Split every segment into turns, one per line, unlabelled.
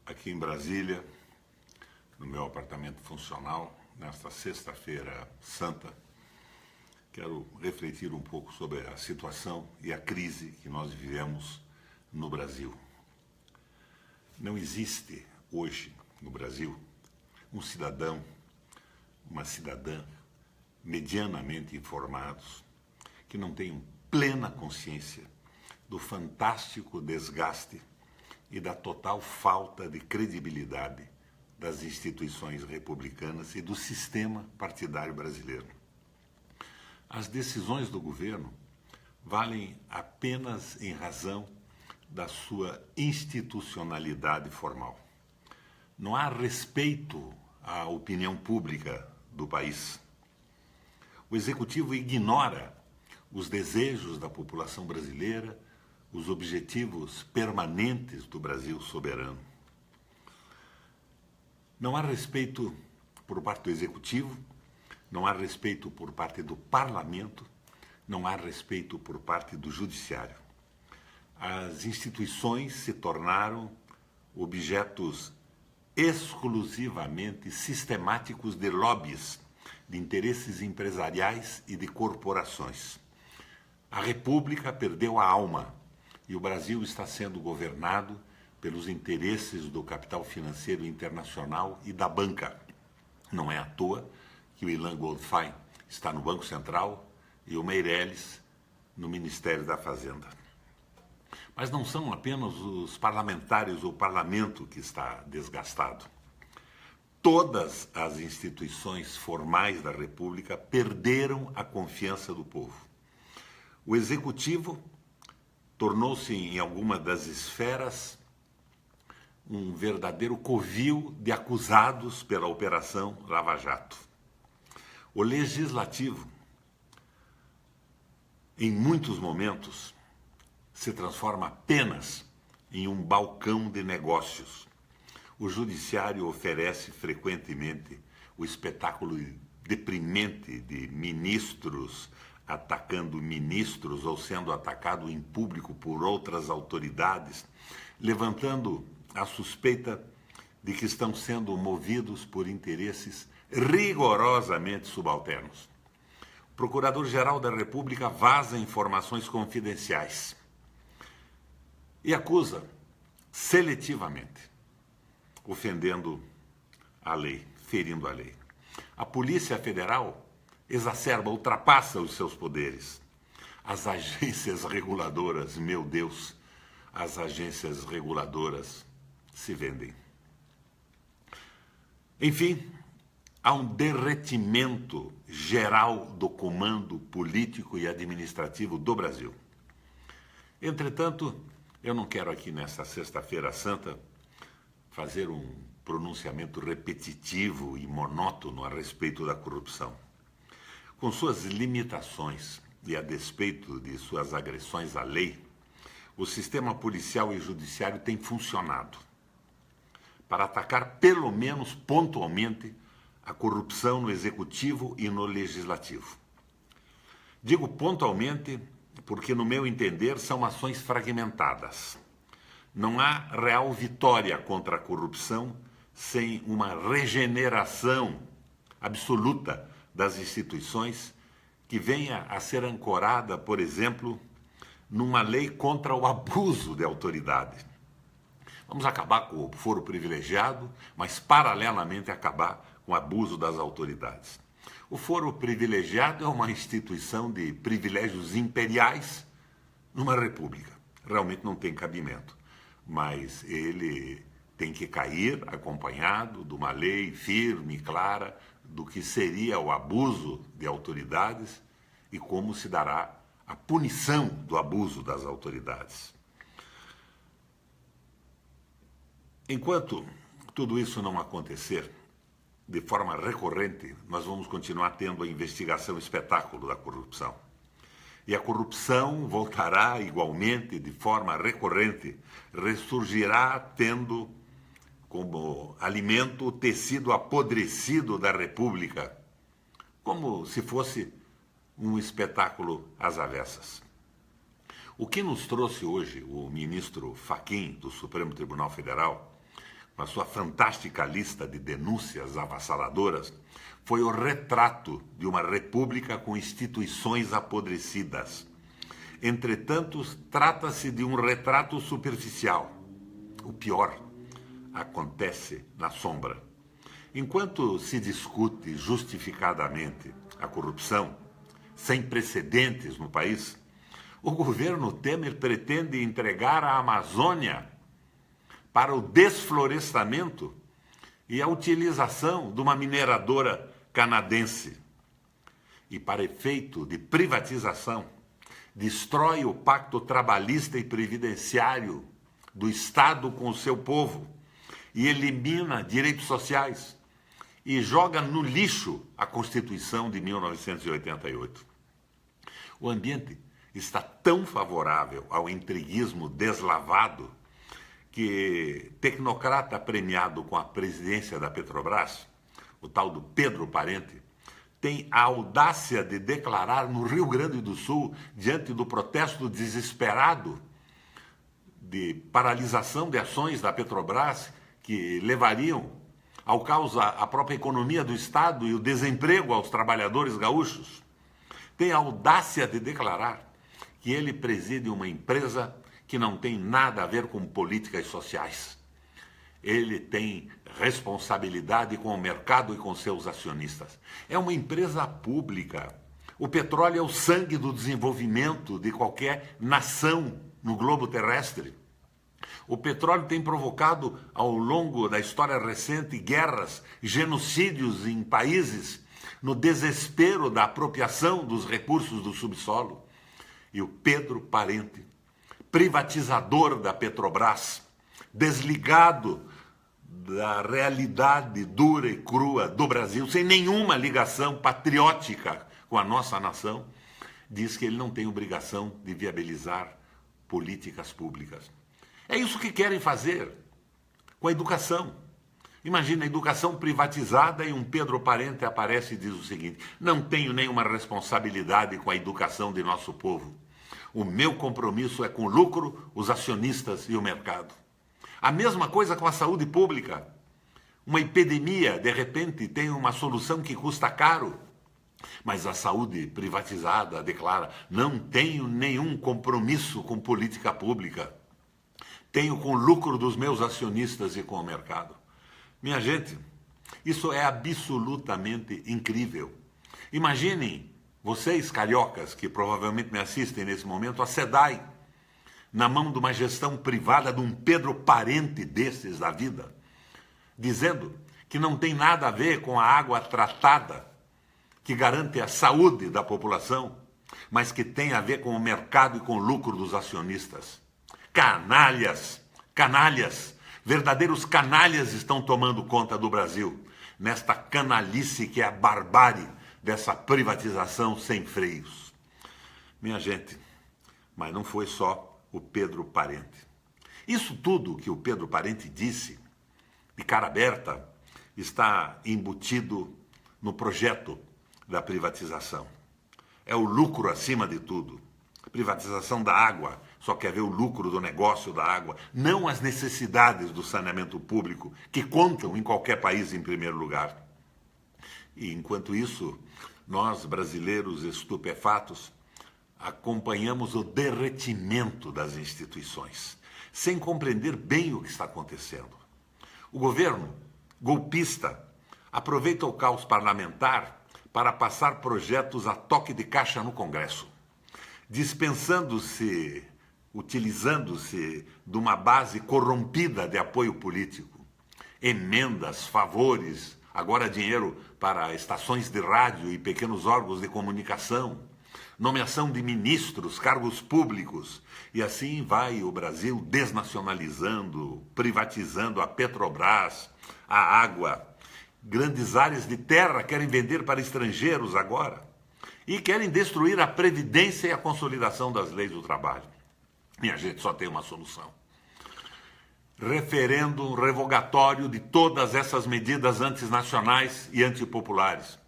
aqui em Brasília, no meu apartamento funcional, nesta sexta-feira santa. Quero refletir um pouco sobre a situação e a crise que nós vivemos no Brasil. Não existe hoje no Brasil um cidadão, uma cidadã medianamente informados que não tenham plena consciência do fantástico desgaste e da total falta de credibilidade das instituições republicanas e do sistema partidário brasileiro. As decisões do governo valem apenas em razão da sua institucionalidade formal. Não há respeito à opinião pública do país. O executivo ignora os desejos da população brasileira, os objetivos permanentes do Brasil soberano. Não há respeito por parte do executivo, não há respeito por parte do parlamento, não há respeito por parte do judiciário. As instituições se tornaram objetos exclusivamente sistemáticos de lobbies, de interesses empresariais e de corporações. A República perdeu a alma e o Brasil está sendo governado pelos interesses do capital financeiro internacional e da banca. Não é à toa que o Ilan Goldfein está no Banco Central e o Meirelles no Ministério da Fazenda. Mas não são apenas os parlamentares ou o parlamento que está desgastado. Todas as instituições formais da República perderam a confiança do povo. O executivo tornou-se, em alguma das esferas, um verdadeiro covil de acusados pela Operação Lava Jato. O legislativo, em muitos momentos, se transforma apenas em um balcão de negócios. O judiciário oferece frequentemente o espetáculo deprimente de ministros atacando ministros ou sendo atacado em público por outras autoridades, levantando a suspeita de que estão sendo movidos por interesses rigorosamente subalternos. O Procurador-Geral da República vaza informações confidenciais e acusa seletivamente, ofendendo a lei, ferindo a lei. A Polícia Federal exacerba, ultrapassa os seus poderes. As agências reguladoras, meu Deus, as agências reguladoras se vendem. Enfim, há um derretimento geral do comando político e administrativo do Brasil. Entretanto, eu não quero aqui nesta sexta-feira santa fazer um pronunciamento repetitivo e monótono a respeito da corrupção. Com suas limitações e a despeito de suas agressões à lei, o sistema policial e judiciário tem funcionado para atacar, pelo menos pontualmente, a corrupção no executivo e no legislativo. Digo pontualmente porque, no meu entender, são ações fragmentadas. Não há real vitória contra a corrupção sem uma regeneração absoluta das instituições que venha a ser ancorada, por exemplo, numa lei contra o abuso de autoridade. Vamos acabar com o foro privilegiado, mas paralelamente acabar com o abuso das autoridades. O foro privilegiado é uma instituição de privilégios imperiais numa república. Realmente não tem cabimento, mas ele tem que cair acompanhado de uma lei firme e clara do que seria o abuso de autoridades e como se dará a punição do abuso das autoridades. Enquanto tudo isso não acontecer, de forma recorrente, nós vamos continuar tendo a investigação espetáculo da corrupção. E a corrupção voltará igualmente, de forma recorrente, ressurgirá tendo como alimento o tecido apodrecido da República, como se fosse um espetáculo às avessas. O que nos trouxe hoje o ministro Fachin, do Supremo Tribunal Federal, com a sua fantástica lista de denúncias avassaladoras, foi o retrato de uma república com instituições apodrecidas. Entretanto, trata-se de um retrato superficial. O pior acontece na sombra. Enquanto se discute justificadamente a corrupção, sem precedentes no país, o governo Temer pretende entregar a Amazônia para o desflorestamento e a utilização de uma mineradora canadense. E para efeito de privatização, destrói o pacto trabalhista e previdenciário do Estado com o seu povo e elimina direitos sociais e joga no lixo a Constituição de 1988. O ambiente está tão favorável ao intriguismo deslavado que tecnocrata premiado com a presidência da Petrobras, o tal do Pedro Parente, tem a audácia de declarar no Rio Grande do Sul, diante do protesto desesperado de paralisação de ações da Petrobras que levariam ao caos a própria economia do Estado e o desemprego aos trabalhadores gaúchos, tem a audácia de declarar que ele preside uma empresa que não tem nada a ver com políticas sociais. Ele tem responsabilidade com o mercado e com seus acionistas. É uma empresa pública. O petróleo é o sangue do desenvolvimento de qualquer nação no globo terrestre. O petróleo tem provocado, ao longo da história recente, guerras, genocídios em países, no desespero da apropriação dos recursos do subsolo. E o Pedro Parente, privatizador da Petrobras, desligado da realidade dura e crua do Brasil, sem nenhuma ligação patriótica com a nossa nação, diz que ele não tem obrigação de viabilizar políticas públicas. É isso que querem fazer com a educação. Imagina a educação privatizada e um Pedro Parente aparece e diz o seguinte: não tenho nenhuma responsabilidade com a educação de nosso povo. O meu compromisso é com o lucro, os acionistas e o mercado. A mesma coisa com a saúde pública. Uma epidemia, de repente, tem uma solução que custa caro. Mas a saúde privatizada declara: não tenho nenhum compromisso com política pública. Tenho com o lucro dos meus acionistas e com o mercado. Minha gente, isso é absolutamente incrível. Imaginem, vocês cariocas que provavelmente me assistem nesse momento, a SEDAI, na mão de uma gestão privada de um Pedro Parente desses da vida, dizendo que não tem nada a ver com a água tratada, que garante a saúde da população, mas que tem a ver com o mercado e com o lucro dos acionistas. Canalhas, canalhas, verdadeiros canalhas estão tomando conta do Brasil, nesta canalice que é a barbárie dessa privatização sem freios. Minha gente, mas não foi só o Pedro Parente. Isso tudo que o Pedro Parente disse, de cara aberta, está embutido no projeto da privatização. É o lucro acima de tudo. A privatização da água só quer ver o lucro do negócio da água, não as necessidades do saneamento público, que contam em qualquer país em primeiro lugar. E enquanto isso, nós, brasileiros estupefatos, acompanhamos o derretimento das instituições, sem compreender bem o que está acontecendo. O governo golpista aproveita o caos parlamentar para passar projetos a toque de caixa no Congresso, dispensando-se, utilizando-se de uma base corrompida de apoio político, emendas, favores, agora dinheiro para estações de rádio e pequenos órgãos de comunicação, nomeação de ministros, cargos públicos, e assim vai o Brasil desnacionalizando, privatizando a Petrobras, a água, grandes áreas de terra querem vender para estrangeiros agora, e querem destruir a Previdência e a consolidação das leis do trabalho. Minha gente, só tem uma solução. Referendo revogatório de todas essas medidas antinacionais e antipopulares.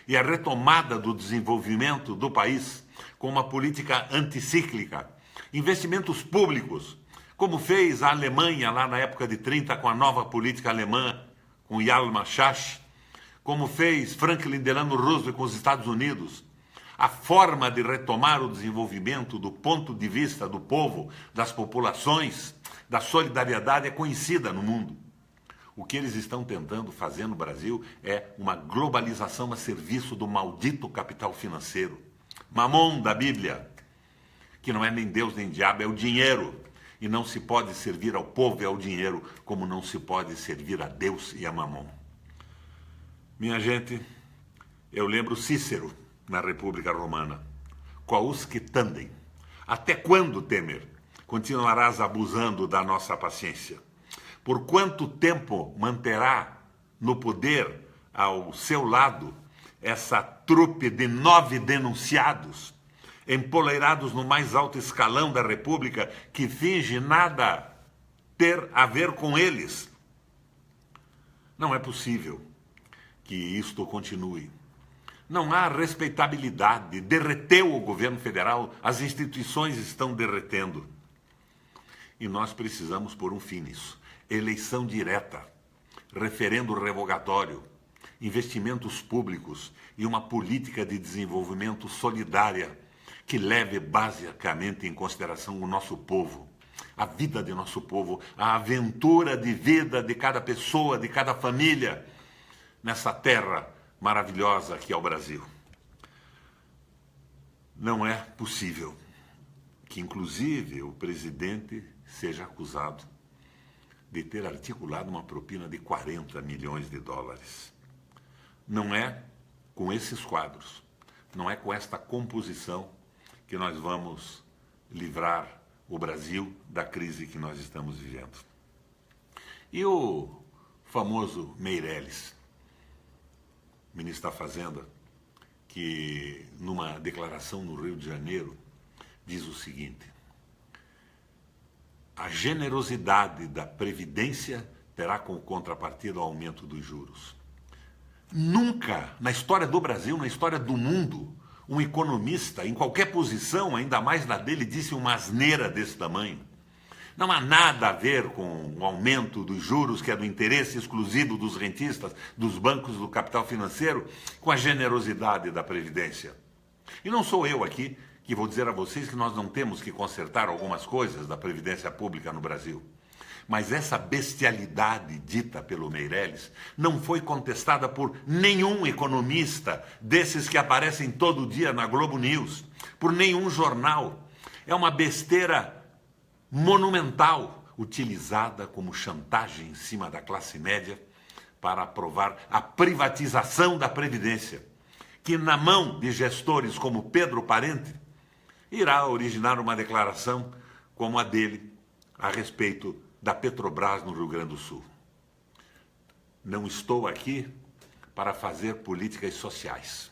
E a retomada do desenvolvimento do país com uma política anticíclica. Investimentos públicos como fez a Alemanha lá na época de 30 com a nova política alemã, com Hjalmar Schacht, como fez Franklin Delano Roosevelt com os Estados Unidos. A forma de retomar o desenvolvimento do ponto de vista do povo, das populações, da solidariedade é conhecida no mundo. O que eles estão tentando fazer no Brasil é uma globalização a serviço do maldito capital financeiro. Mamon da Bíblia, que não é nem Deus nem diabo, é o dinheiro. E não se pode servir ao povo e ao dinheiro como não se pode servir a Deus e a Mamon. Minha gente, eu lembro Cícero na República Romana. Quausque tandem. Até quando, Temer, continuarás abusando da nossa paciência? Por quanto tempo manterá no poder, ao seu lado, essa trupe de 9 denunciados, empoleirados no mais alto escalão da República, que finge nada ter a ver com eles? Não é possível que isto continue. Não há respeitabilidade. Derreteu o governo federal, as instituições estão derretendo. E nós precisamos pôr um fim nisso. Eleição direta, referendo revogatório, investimentos públicos e uma política de desenvolvimento solidária que leve basicamente em consideração o nosso povo, a vida de nosso povo, a aventura de vida de cada pessoa, de cada família, nessa terra maravilhosa que é o Brasil. Não é possível que, inclusive, o presidente seja acusado de ter articulado uma propina de 40 milhões de dólares. Não é com esses quadros, não é com esta composição que nós vamos livrar o Brasil da crise que nós estamos vivendo. E o famoso Meirelles, ministro da Fazenda, que numa declaração no Rio de Janeiro diz o seguinte: a generosidade da Previdência terá como contrapartida o aumento dos juros. Nunca, na história do Brasil, na história do mundo, um economista, em qualquer posição, ainda mais na dele, disse uma asneira desse tamanho. Não há nada a ver com o aumento dos juros, que é do interesse exclusivo dos rentistas, dos bancos, do capital financeiro, com a generosidade da Previdência. E não sou eu aqui que vou dizer a vocês que nós não temos que consertar algumas coisas da Previdência Pública no Brasil. Mas essa bestialidade dita pelo Meirelles não foi contestada por nenhum economista desses que aparecem todo dia na Globo News, por nenhum jornal. É uma besteira monumental, utilizada como chantagem em cima da classe média para aprovar a privatização da Previdência, que na mão de gestores como Pedro Parente irá originar uma declaração como a dele a respeito da Petrobras no Rio Grande do Sul. Não estou aqui para fazer políticas sociais.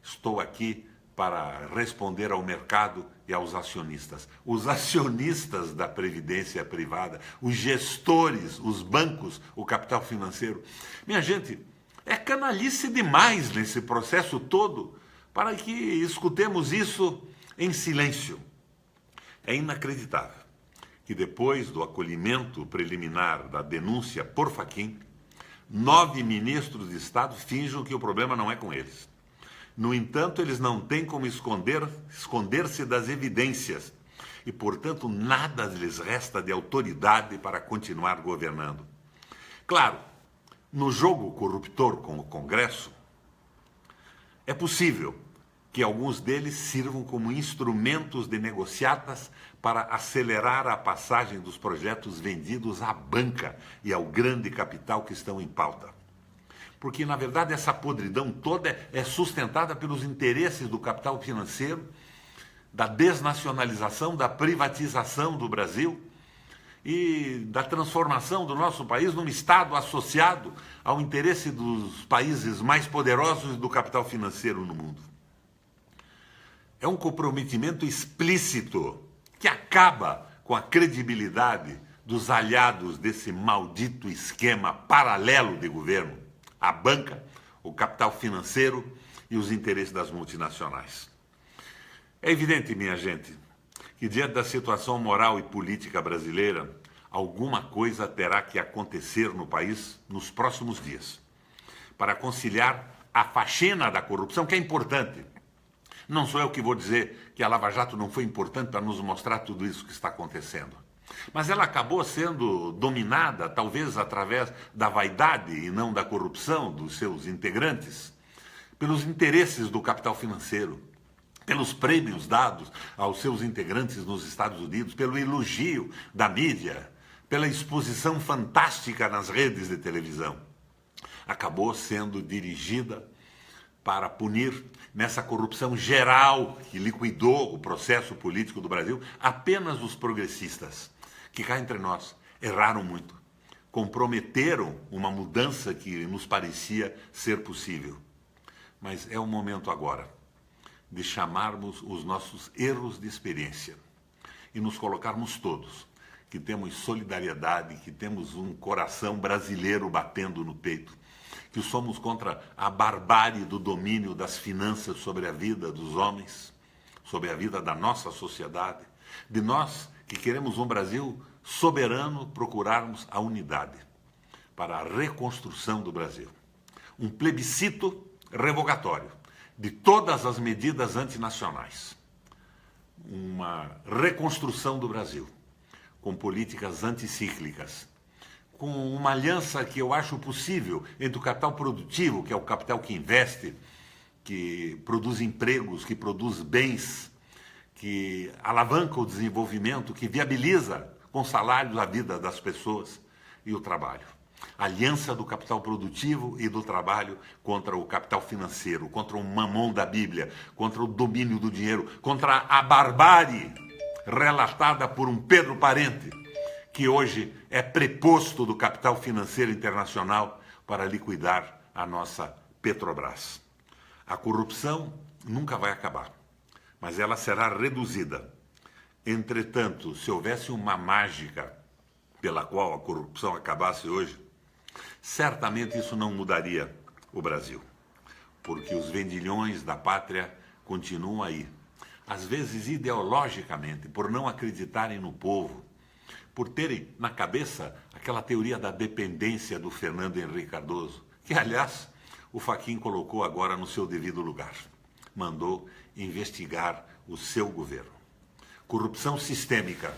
Estou aqui para responder ao mercado e aos acionistas. Os acionistas da Previdência Privada, os gestores, os bancos, o capital financeiro. Minha gente, é canalice demais nesse processo todo para que escutemos isso em silêncio. É inacreditável que depois do acolhimento preliminar da denúncia por Fachin, 9 ministros de Estado finjam que o problema não é com eles. No entanto, eles não têm como esconder-se das evidências e, portanto, nada lhes resta de autoridade para continuar governando. Claro, no jogo corruptor com o Congresso, é possível que alguns deles sirvam como instrumentos de negociatas para acelerar a passagem dos projetos vendidos à banca e ao grande capital que estão em pauta. Porque, na verdade, essa podridão toda é sustentada pelos interesses do capital financeiro, da desnacionalização, da privatização do Brasil e da transformação do nosso país num Estado associado ao interesse dos países mais poderosos do capital financeiro no mundo. É um comprometimento explícito que acaba com a credibilidade dos aliados desse maldito esquema paralelo de governo, a banca, o capital financeiro e os interesses das multinacionais. É evidente, minha gente, que diante da situação moral e política brasileira, alguma coisa terá que acontecer no país nos próximos dias, para conciliar a faxina da corrupção, que é importante. Não sou eu que vou dizer que a Lava Jato não foi importante para nos mostrar tudo isso que está acontecendo. Mas ela acabou sendo dominada, talvez através da vaidade e não da corrupção dos seus integrantes, pelos interesses do capital financeiro, pelos prêmios dados aos seus integrantes nos Estados Unidos, pelo elogio da mídia, pela exposição fantástica nas redes de televisão. Acabou sendo dirigida para punir, nessa corrupção geral que liquidou o processo político do Brasil, apenas os progressistas, que cá entre nós erraram muito, comprometeram uma mudança que nos parecia ser possível. Mas é o momento agora de chamarmos os nossos erros de experiência e nos colocarmos todos, que temos solidariedade, que temos um coração brasileiro batendo no peito, que somos contra a barbárie do domínio das finanças sobre a vida dos homens, sobre a vida da nossa sociedade, de nós que queremos um Brasil soberano, procurarmos a unidade para a reconstrução do Brasil. Um plebiscito revogatório de todas as medidas antinacionais. Uma reconstrução do Brasil com políticas anticíclicas, com uma aliança que eu acho possível entre o capital produtivo, que é o capital que investe, que produz empregos, que produz bens, que alavanca o desenvolvimento, que viabiliza com salários a vida das pessoas e o trabalho. Aliança do capital produtivo e do trabalho contra o capital financeiro, contra o mamão da Bíblia, contra o domínio do dinheiro, contra a barbárie relatada por um Pedro Parente, que hoje é preposto do capital financeiro internacional para liquidar a nossa Petrobras. A corrupção nunca vai acabar, mas ela será reduzida. Entretanto, se houvesse uma mágica pela qual a corrupção acabasse hoje, certamente isso não mudaria o Brasil, porque os vendilhões da pátria continuam aí, às vezes ideologicamente, por não acreditarem no povo, por terem na cabeça aquela teoria da dependência do Fernando Henrique Cardoso, que, aliás, o Fachin colocou agora no seu devido lugar. Mandou investigar o seu governo. Corrupção sistêmica.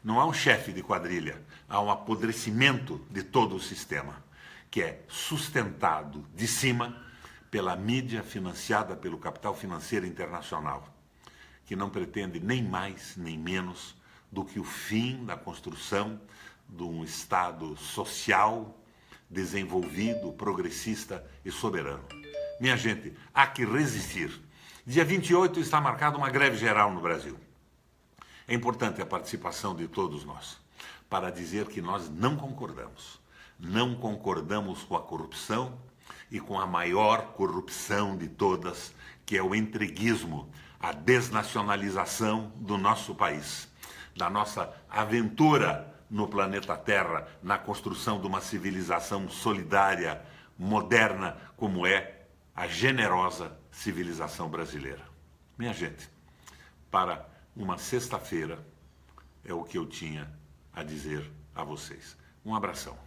Não há um chefe de quadrilha, há um apodrecimento de todo o sistema, que é sustentado de cima pela mídia financiada pelo capital financeiro internacional, que não pretende nem mais nem menos do que o fim da construção de um Estado social, desenvolvido, progressista e soberano. Minha gente, há que resistir. Dia 28 está marcada uma greve geral no Brasil. É importante a participação de todos nós, para dizer que nós não concordamos. Não concordamos com a corrupção e com a maior corrupção de todas, que é o entreguismo, a desnacionalização do nosso país, da nossa aventura no planeta Terra, na construção de uma civilização solidária, moderna, como é a generosa civilização brasileira. Minha gente, para uma sexta-feira é o que eu tinha a dizer a vocês. Um abração.